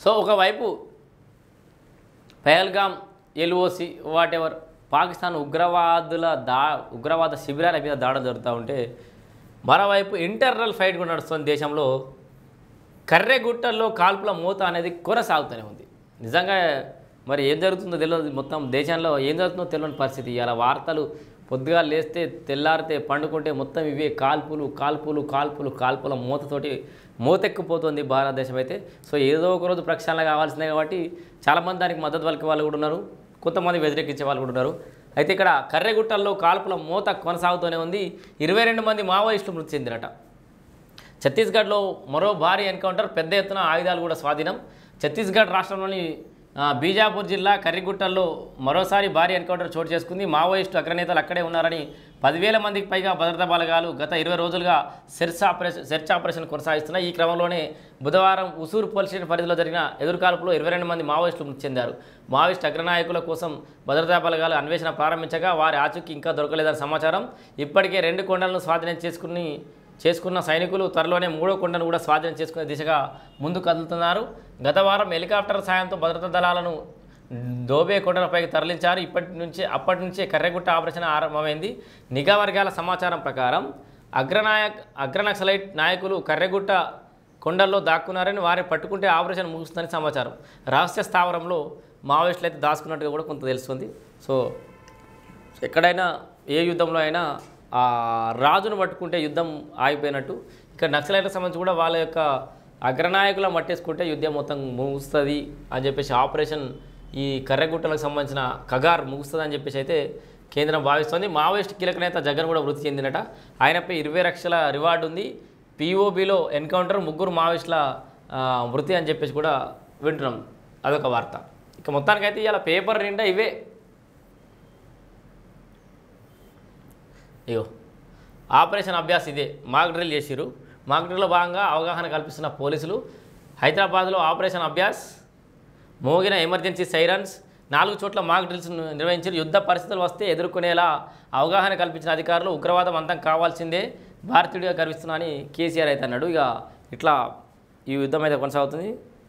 So ఒకవైపు Pahalgam LOC whatever Pakistan ఉగ్రవాద శిబిరాల మీద దాడులు జరుగుతూ ఉంటే మరోవైపు ఇంటర్నల్ ఫైట్ కూడా నడుస్తుంది దేశంలో. కర్రెగుట్టల్లో కాల్పుల మూత అనేది కొనసాగుతూనే ఉంది. నిజంగా మరి ఏం జరుగుతుందో తెలియదు, మొత్తం దేశంలో ఏం జరుగుతుందో తెలియని పరిస్థితి. ఇలా వార్తలు పొద్దుగా లేస్తే తెల్లారితే పండుకుంటే మొత్తం ఇవే కాల్పుల మూతతోటి మూతెక్కిపోతుంది భారతదేశం అయితే. సో ఏదో ఒకరోజు ప్రక్షాళన కావాల్సిందే కాబట్టి చాలామంది దానికి మద్దతు పలికే వాళ్ళు కూడా ఉన్నారు, కొంతమంది వ్యతిరేకించే వాళ్ళు కూడా ఉన్నారు. అయితే ఇక్కడ కర్రెగుట్టల్లో కాల్పుల మూత కొనసాగుతూనే ఉంది. 22 మంది మావోయిస్టులు మృతి చెందినట. ఛత్తీస్గఢ్లో మరో భారీ ఎన్కౌంటర్, పెద్ద ఎత్తున ఆయుధాలు కూడా స్వాధీనం. ఛత్తీస్గఢ్ రాష్ట్రంలోని బీజాపూర్ జిల్లా కర్రెగుట్టల్లో మరోసారి భారీ ఎన్కౌంటర్ చోటు చేసుకుంది. మావోయిస్టు అగ్రనేతలు అక్కడే ఉన్నారని 10,000 మందికి పైగా భద్రతా బలగాలు గత 20 రోజులుగా సెర్చ్ ఆపరేషన్ కొనసాగిస్తున్నాయి. ఈ క్రమంలోనే బుధవారం ఉసూరు పోలీస్ స్టేషన్ పరిధిలో జరిగిన ఎదురుకాల్పులో 22 మంది మావోయిస్టులు మృతి చెందారు. మావోయిస్టు అగ్రనాయకుల కోసం భద్రతా బలగాలు అన్వేషణ ప్రారంభించగా వారి ఆచూకీ ఇంకా దొరకలేదని సమాచారం. ఇప్పటికే 2 కొండలను స్వాధీనం చేసుకున్న సైనికులు త్వరలోనే 3వ కొండను కూడా స్వాధీనం చేసుకునే దిశగా ముందు కదులుతున్నారు. గత వారం హెలికాప్టర్ సాయంతో భద్రతా దళాలను దోబే కొండలపైకి తరలించారు. అప్పటి నుంచే కర్రెగుట్ట ఆపరేషన్ ఆరంభమైంది. నిఘా వర్గాల సమాచారం ప్రకారం అగ్రనక్సలైట్ నాయకులు కర్రెగుట్ట కొండల్లో దాక్కున్నారని, వారిని పట్టుకుంటే ఆపరేషన్ ముగుస్తుందని సమాచారం. రహస్య స్థావరంలో మావోయిస్టులు అయితే దాచుకున్నట్టుగా కూడా కొంత తెలుస్తుంది. సో ఎక్కడైనా ఏ యుద్ధంలో అయినా ఆ రాజును పట్టుకుంటే యుద్ధం ఆగిపోయినట్టు, ఇక్కడ నక్సలైట్లకు సంబంధించి కూడా వాళ్ళ యొక్క అగ్రనాయకుల మట్టేసుకుంటే యుద్ధం మొత్తం ముగుస్తుంది అని చెప్పేసి, ఆపరేషన్ ఈ కర్రెగుట్టలకు సంబంధించిన కగార్ ముగుస్తుంది అని చెప్పేసి అయితే కేంద్రం భావిస్తోంది. మావోయిస్ట్ కీలక నేత జగన్ కూడా మృతి చెందినట. ఆయనపై 20 లక్షల రివార్డు ఉంది. పిఓబిలో ఎన్కౌంటర్, 3 మావోయిస్టుల మృతి అని చెప్పేసి కూడా వింటున్నాం. అదొక వార్త. ఇక మొత్తానికైతే ఇలా పేపర్ నిండా ఇవే. ఇగో ఆపరేషన్ అభ్యాస్ ఇదే, మాక్ డ్రిల్ చేసిరు. మాక్ డ్రిల్లో భాగంగా అవగాహన కల్పిస్తున్న పోలీసులు. హైదరాబాద్లో ఆపరేషన్ అభ్యాస్, మోగిన ఎమర్జెన్సీ సైరన్స్, 4 చోట్ల మాక్ డ్రిల్స్ నిర్వహించారు. యుద్ధ పరిస్థితులు వస్తే ఎదుర్కొనేలా అవగాహన కల్పించిన అధికారులు ఉగ్రవాదం అంతం కావాల్సిందే, భారతీయుడిగా గర్విస్తున్నా అని కేసీఆర్ అయితే అన్నాడు. ఇక ఇట్లా ఈ యుద్ధం అయితే కొనసాగుతుంది.